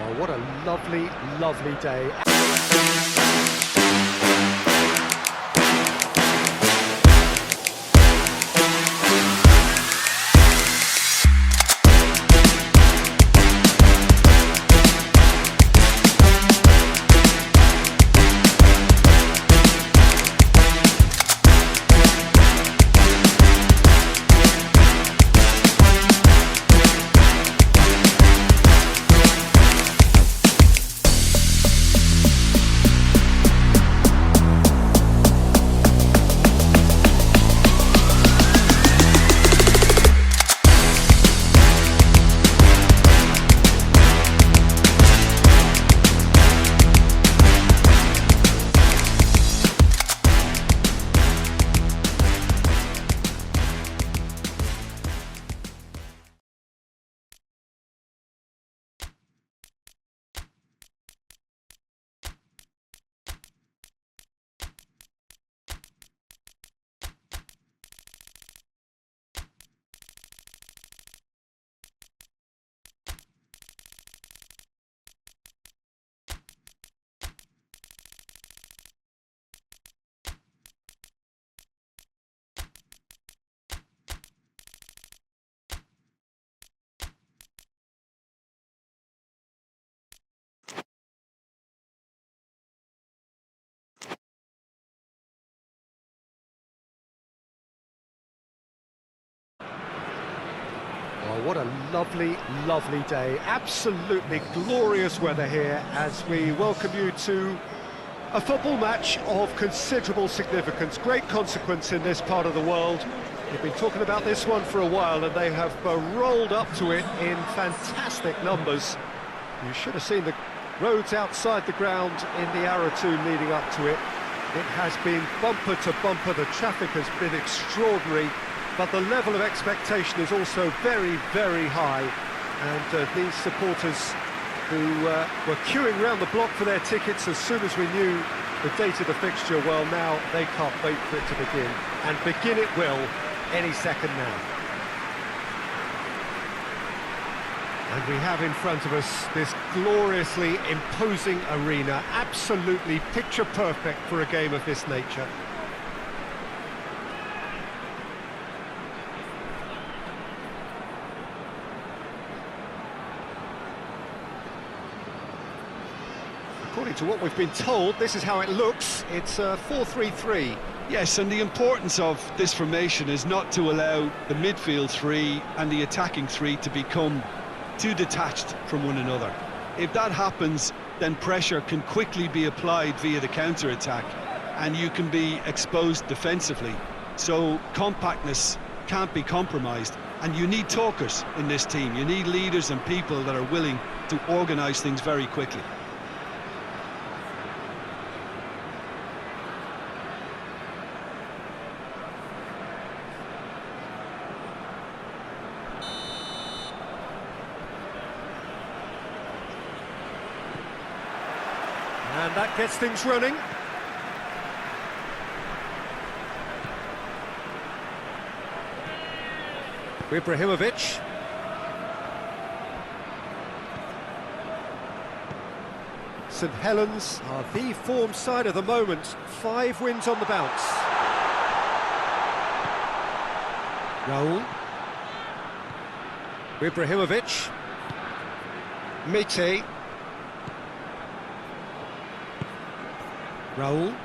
Oh, what a lovely, lovely day. Oh, what a lovely, lovely day. Absolutely glorious weather here as we welcome you to a football match of considerable significance, great consequence in this part of the world. We've been talking about this one for a while and they have rolled up to it in fantastic numbers. You should have seen the roads outside the ground in the hour or two leading up to it. It has been bumper to bumper, the traffic has been extraordinary. But the level of expectation is also very, very high. And these supporters who were queuing round the block for their tickets as soon as we knew the date of the fixture, well, now they can't wait for it to begin. And begin it will any second now. And we have in front of us this gloriously imposing arena, absolutely picture perfect for a game of this nature. According to what we've been told, this is how it looks. It's 4-3-3. Yes, and the importance of this formation is not to allow the midfield three and the attacking three to become too detached from one another. If that happens, then pressure can quickly be applied via the counter-attack, and you can be exposed defensively. So compactness can't be compromised, and you need talkers in this team. You need leaders and people that are willing to organise things very quickly. And that gets things running. Ibrahimovic. St Helens are the form side of the moment. 5 wins on the bounce. Raul. Ibrahimovic. Mete. Raul.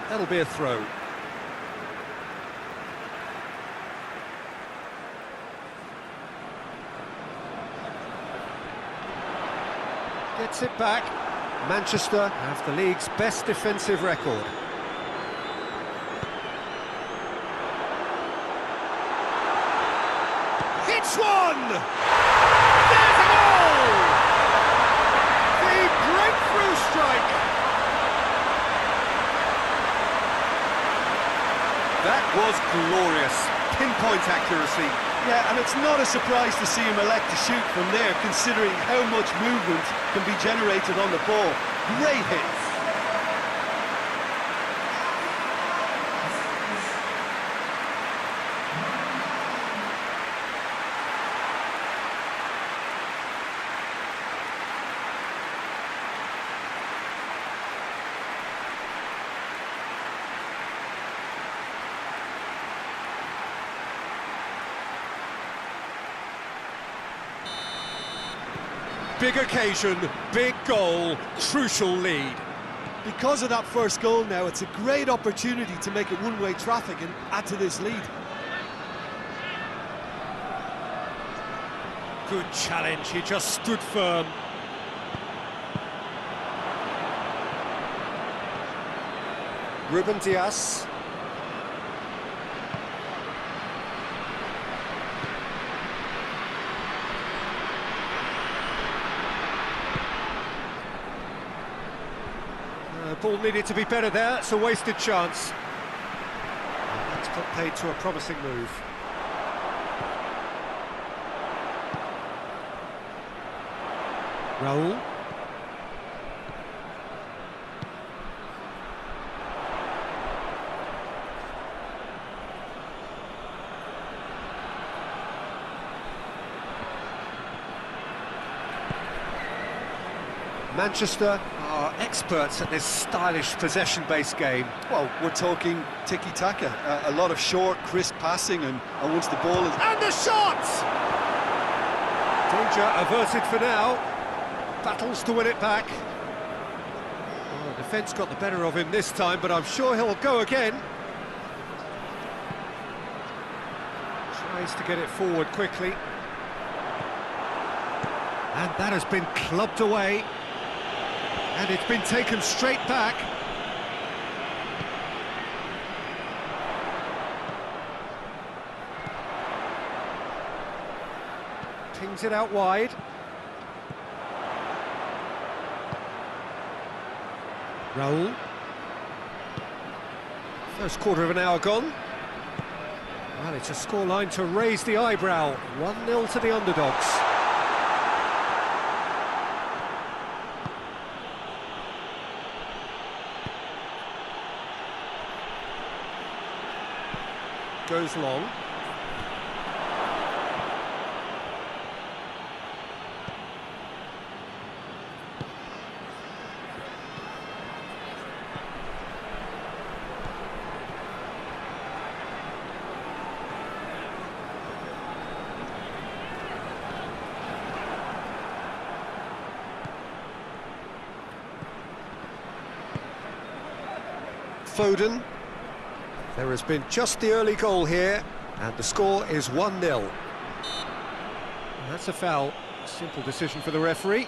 That'll be a throw. Gets it back. Manchester have the league's best defensive record. It's one! There's a goal! The breakthrough strike! That was glorious. Pinpoint accuracy. Yeah, and it's not a surprise to see him elect to shoot from there, considering how much movement can be generated on the ball. Great hit. big occasion, big goal, crucial lead. Because of that first goal now, it's a great opportunity to make it one-way traffic and add to this lead. Good challenge, he just stood firm. Ruben Dias. Ball needed to be better there, it's a wasted chance. That's got paid to a promising move. Raul. Manchester are experts at this stylish possession-based game. Well, we're talking tiki-taka, a lot of short, crisp passing, and once the ball is... And the shot! Danger averted for now. Battles to win it back. Well, the defence got the better of him this time, but I'm sure he'll go again. Tries to get it forward quickly. And that has been clubbed away. And it's been taken straight back. Pings it out wide. Raul. First quarter of an hour gone. Well, it's a scoreline to raise the eyebrow. 1-0 to the underdogs. Goes long. Foden. There has been just the early goal here, and the score is 1-0. That's a foul. Simple decision for the referee.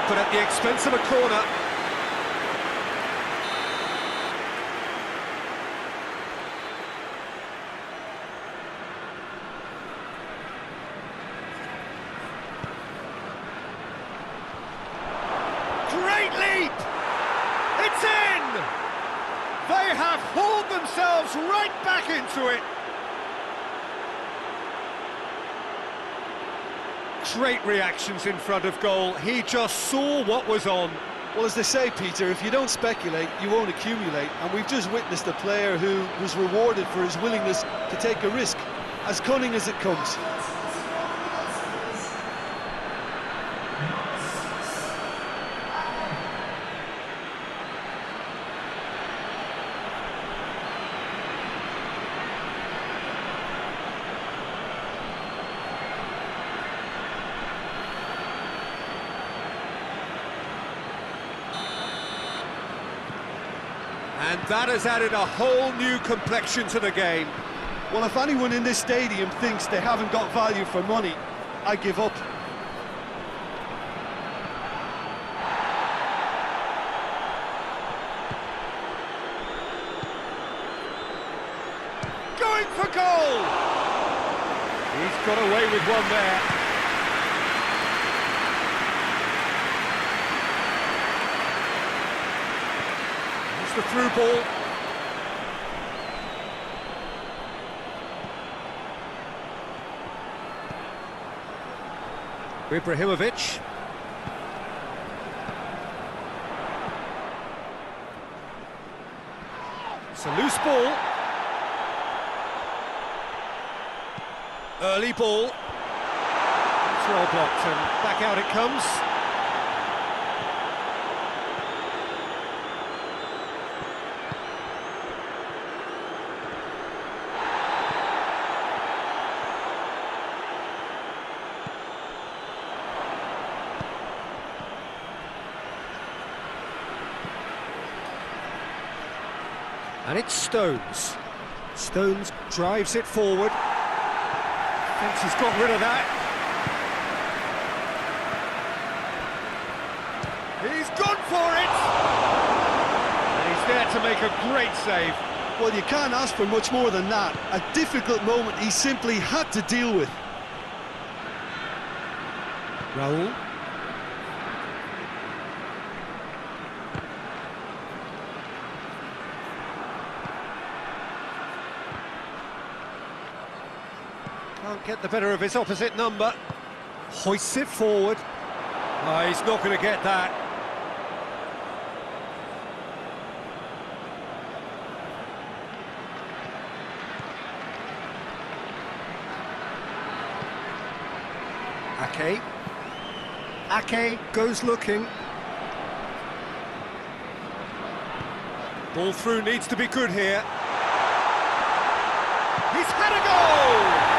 But at the expense of a corner. Great leap! It's in! They have hauled themselves right back into it. Great reactions in front of goal. He just saw what was on. Well, as they say, Peter, if you don't speculate, you won't accumulate. And we've just witnessed a player who was rewarded for his willingness to take a risk, as cunning as it comes. And that has added a whole new complexion to the game. Well, if anyone in this stadium thinks they haven't got value for money, I give up. Going for goal! He's got away with one there. The through ball. Ibrahimovic. It's a loose ball. Early ball. It's well blocked and back out it comes. And it's Stones. Stones drives it forward. Thinks he's got rid of that. He's gone for it! And he's there to make a great save. Well, you can't ask for much more than that. A difficult moment he simply had to deal with. Raul. Can't get the better of his opposite number. Hoists it forward. Oh, he's not going to get that. Ake. Ake goes looking. Ball through needs to be good here. He's had a goal!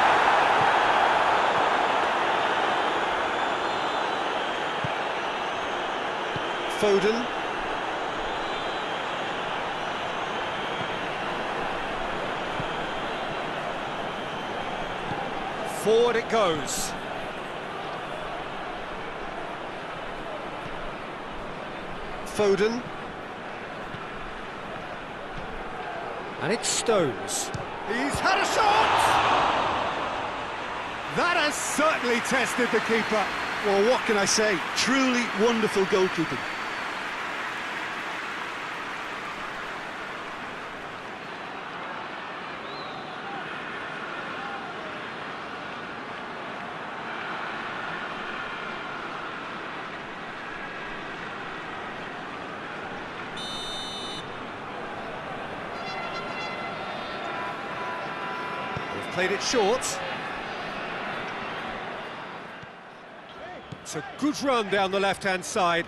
Foden. Forward it goes. Foden. And it's Stones. He's had a shot! That has certainly tested the keeper. Well, what can I say? Truly wonderful goalkeeping. They've played it short. It's a good run down the left-hand side.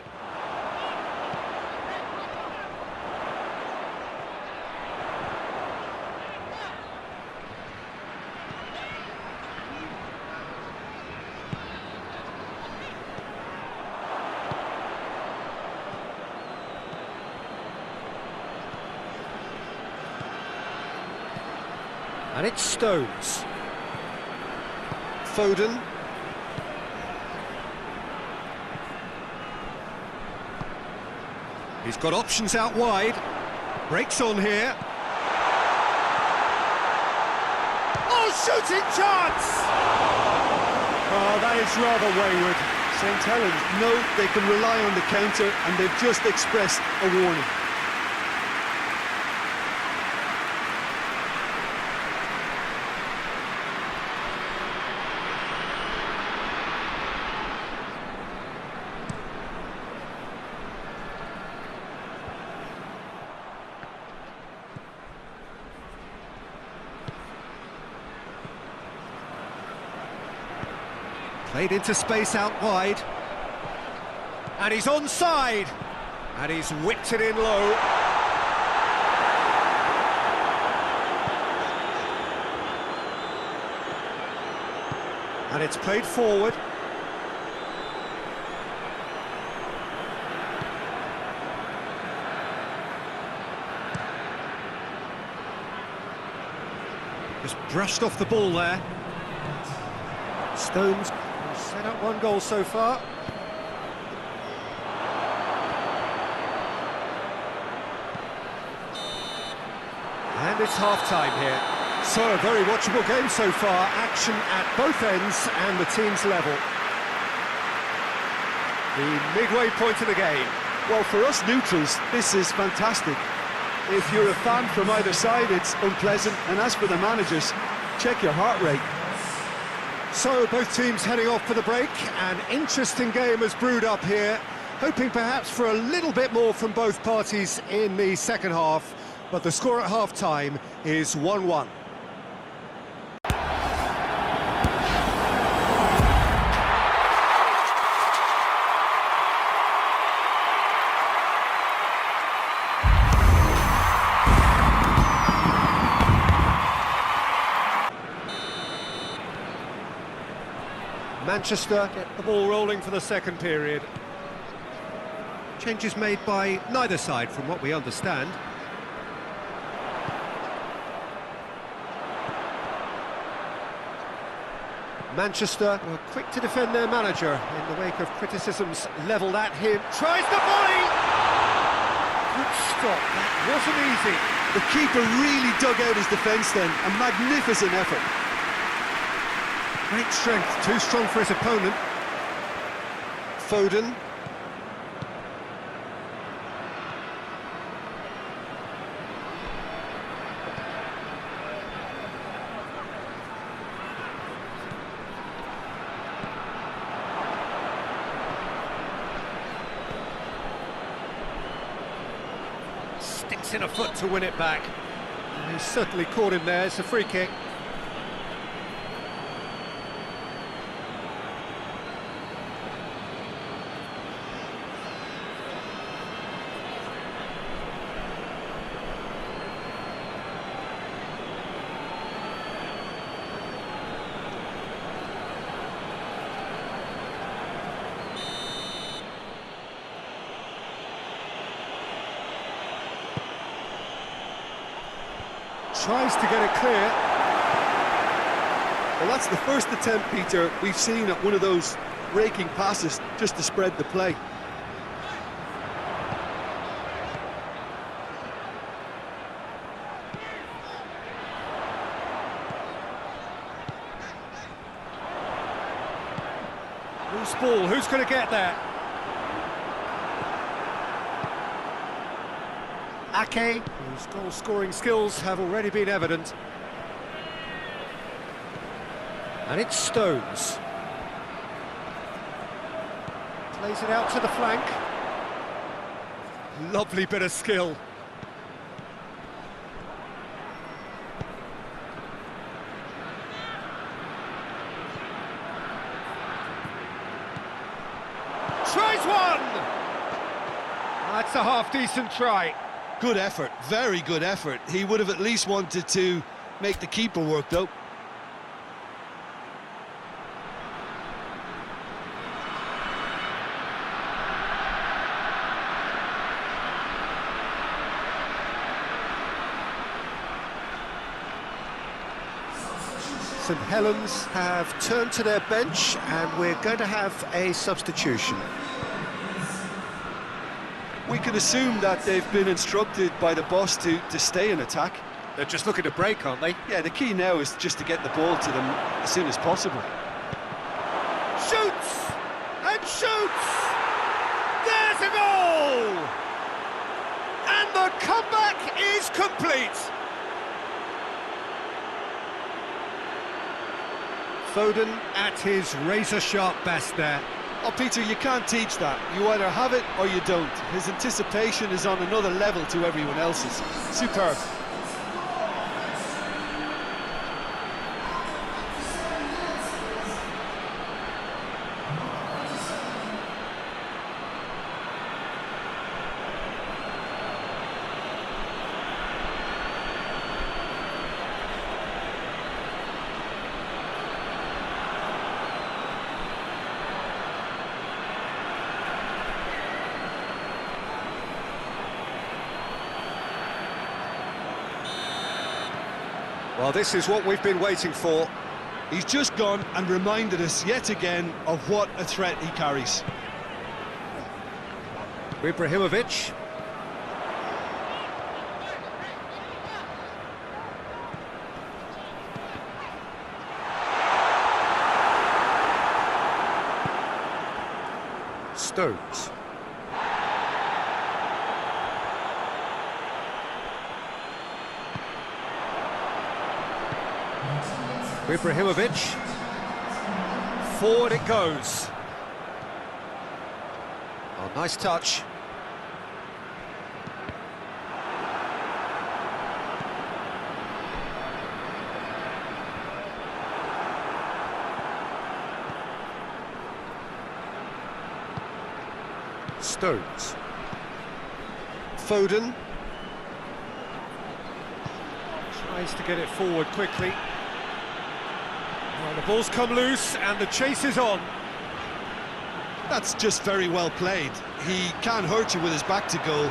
And it's Stones. Foden. He's got options out wide. Breaks on here. Oh, shooting chance! Oh, that is rather wayward. St. Helens know they can rely on the counter, and they've just expressed a warning. Played into space out wide. And he's onside. And he's whipped it in low. And it's played forward. Just brushed off the ball there. Stones set up one goal so far. And it's half-time here. So, a very watchable game so far. Action at both ends and the team's level. The midway point of the game. Well, for us neutrals, this is fantastic. If you're a fan from either side, it's unpleasant. And as for the managers, check your heart rate. So, both teams heading off for the break. An interesting game has brewed up here. Hoping perhaps for a little bit more from both parties in the second half. But the score at half-time is 1-1. Manchester get the ball rolling for the second period. Changes made by neither side from what we understand. Manchester were quick to defend their manager in the wake of criticisms levelled at him. Tries the volley! Good stop, that wasn't easy. The keeper really dug out his defence then, a magnificent effort. Great strength, too strong for his opponent. Foden. Sticks in a foot to win it back. He's certainly caught him there, it's a free kick. Tries to get it clear. Well, that's the first attempt, Peter, we've seen at one of those raking passes just to spread the play. Loose ball, who's going to get that? Ake, whose goal-scoring skills have already been evident. And it's Stones. Plays it out to the flank. Lovely bit of skill. Tries one! That's a half-decent try. Good effort, very good effort. He would have at least wanted to make the keeper work, though. St Helens have turned to their bench and we're going to have a substitution. We can assume that they've been instructed by the boss to stay in attack. They're just looking to break, aren't they? Yeah, the key now is just to get the ball to them as soon as possible. Shoots! And shoots! There's a goal! And the comeback is complete! Foden at his razor-sharp best there. Oh, Peter, you can't teach that. You either have it or you don't. His anticipation is on another level to everyone else's. Superb. Well, this is what we've been waiting for. He's just gone and reminded us yet again of what a threat he carries. Ibrahimovic. Stones. Ibrahimovic. Forward it goes. Oh, nice touch. Stones. Foden. Tries to get it forward quickly. Well, the ball's come loose and the chase is on. That's just very well played. He can't hurt you with his back to goal,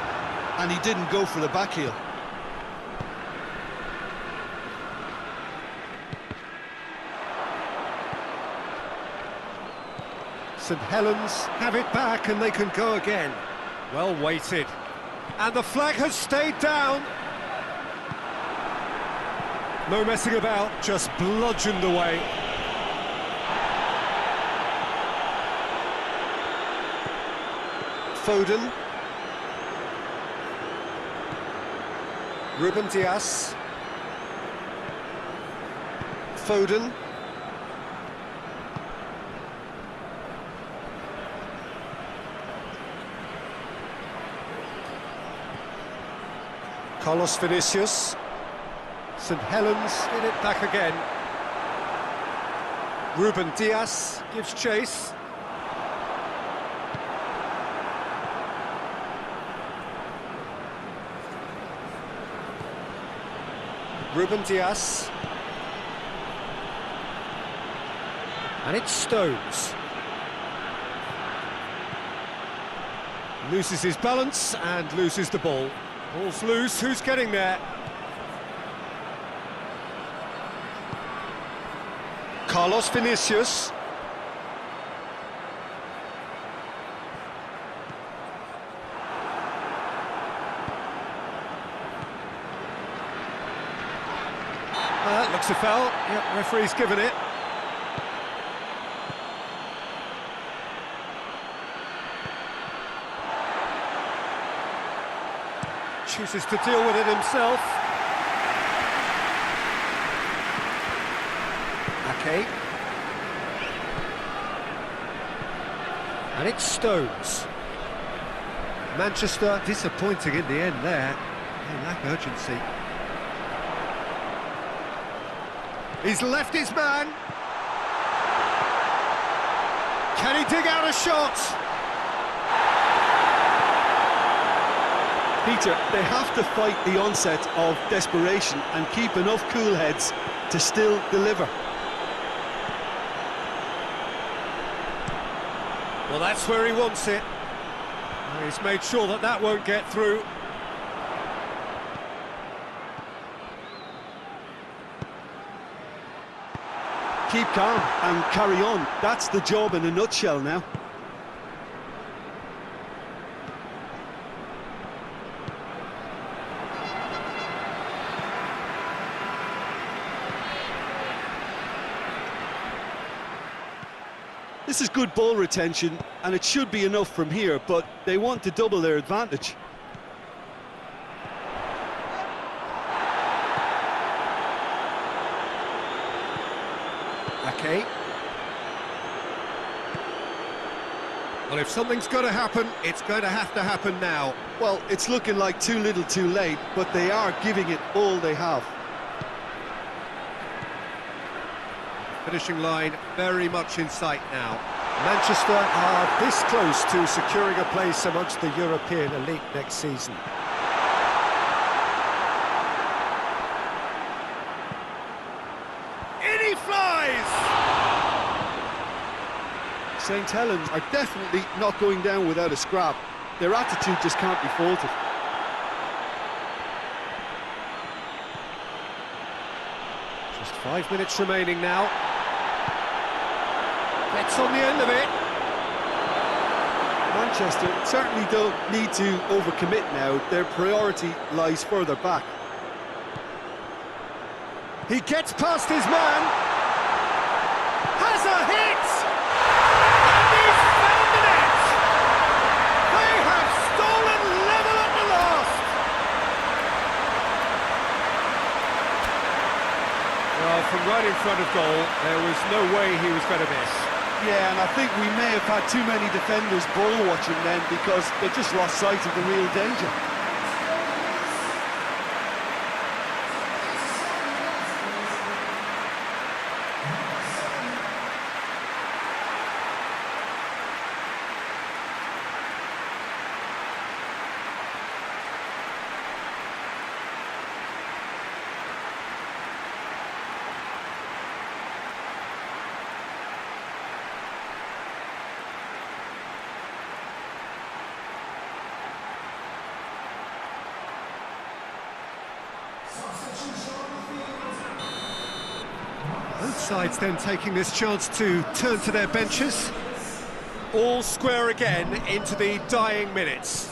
and he didn't go for the back heel. St Helens have it back and they can go again. Well weighted. And the flag has stayed down. No messing about, just bludgeoned away. Foden. Ruben Dias. Foden. Carlos Vinicius. St Helens get it back again. Ruben Dias gives chase. Ruben Dias. And it's Stones. Loses his balance and loses the ball. Ball's loose, who's getting there? Carlos Vinicius. That looks a foul. Yep, referee's given it. Chooses to deal with it himself. Okay. And it's Stones. Manchester disappointing in the end there. They lack urgency. He's left his man. Can he dig out a shot? Peter, they have to fight the onset of desperation and keep enough cool heads to still deliver. Well, that's where he wants it. He's made sure that that won't get through. Keep calm and carry on. That's the job in a nutshell now. This is good ball retention, and it should be enough from here, but they want to double their advantage. Okay. Well, if something's got to happen, it's going to happen now. Well, it's looking like too little too late, but they are giving it all they have. Finishing line very much in sight now. Manchester are this close to securing a place amongst the European elite next season. In he flies! St Helens are definitely not going down without a scrap. Their attitude just can't be faulted. Just 5 minutes remaining now. Gets on the end of it. Manchester certainly don't need to overcommit now. Their priority lies further back. He gets past his man. Has a hit! And he's found the net! They have stolen level at the last! Well, from right in front of goal, there was no way he was going to miss. Yeah, and I think we may have had too many defenders ball watching then because they just lost sight of the real danger. Both sides then taking this chance to turn to their benches. All square again into the dying minutes.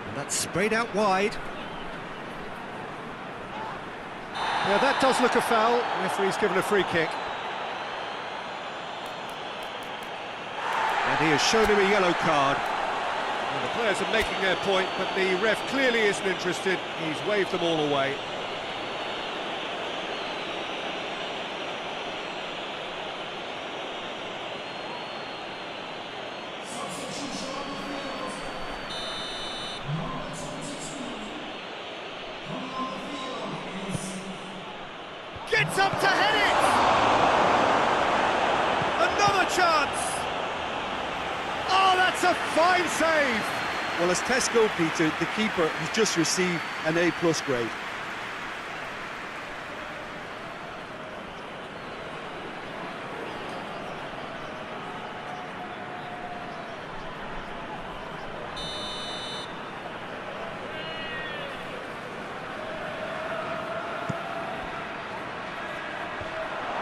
And that's sprayed out wide. Now that does look a foul. Referee's given a free kick. And he has shown him a yellow card. Well, the players are making their point, but the ref clearly isn't interested. He's waved them all away. Gets up to head it! Another chance! Oh, that's a fine save! Well, as tests go, Peter, the keeper has just received an A+ grade.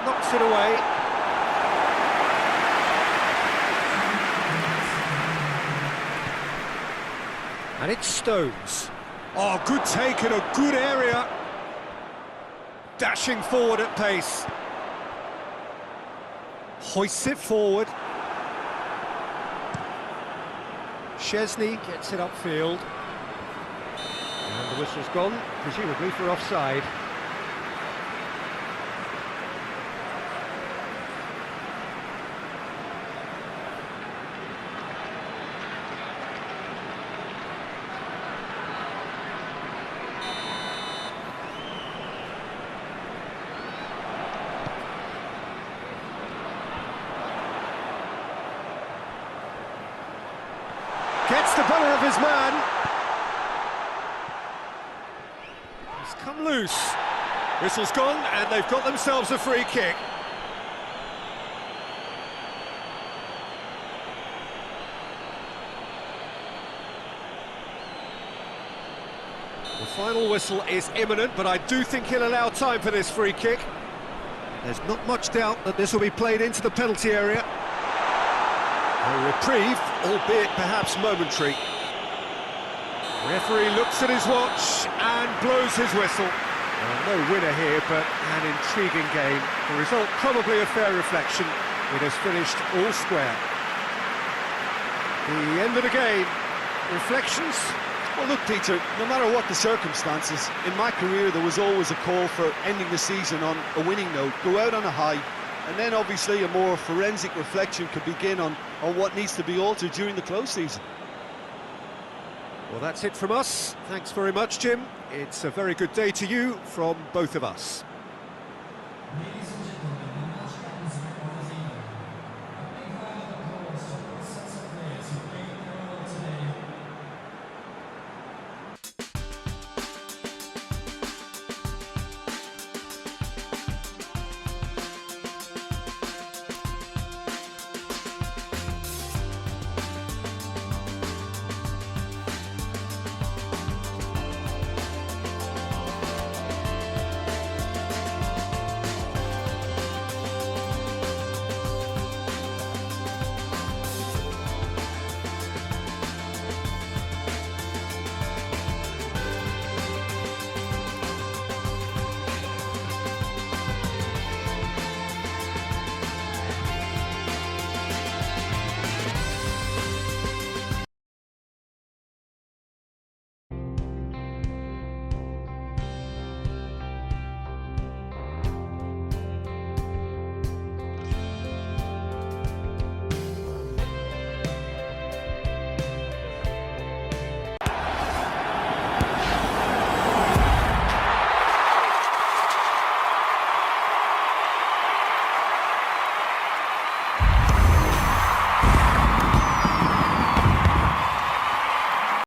Knocks it away. And it's Stones. Oh, good take in a good area. Dashing forward at pace. Hoists it forward. Szczesny gets it upfield. And the whistle's gone, presumably for offside. Gets the better of his man. He's come loose. Whistle's gone, and they've got themselves a free kick. The final whistle is imminent, but I do think he'll allow time for this free kick. There's not much doubt that this will be played into the penalty area. A reprieve, albeit perhaps momentary. Referee looks at his watch and blows his whistle. No winner here, but an intriguing game. The result probably a fair reflection. It has finished all square. The end of the game. Reflections? Well, look, Peter, no matter what the circumstances, in my career there was always a call for ending the season on a winning note, go out on a high. And then obviously a more forensic reflection could begin on what needs to be altered during the close season. Well, that's it from us. Thanks very much, Jim. It's a very good day to you from both of us.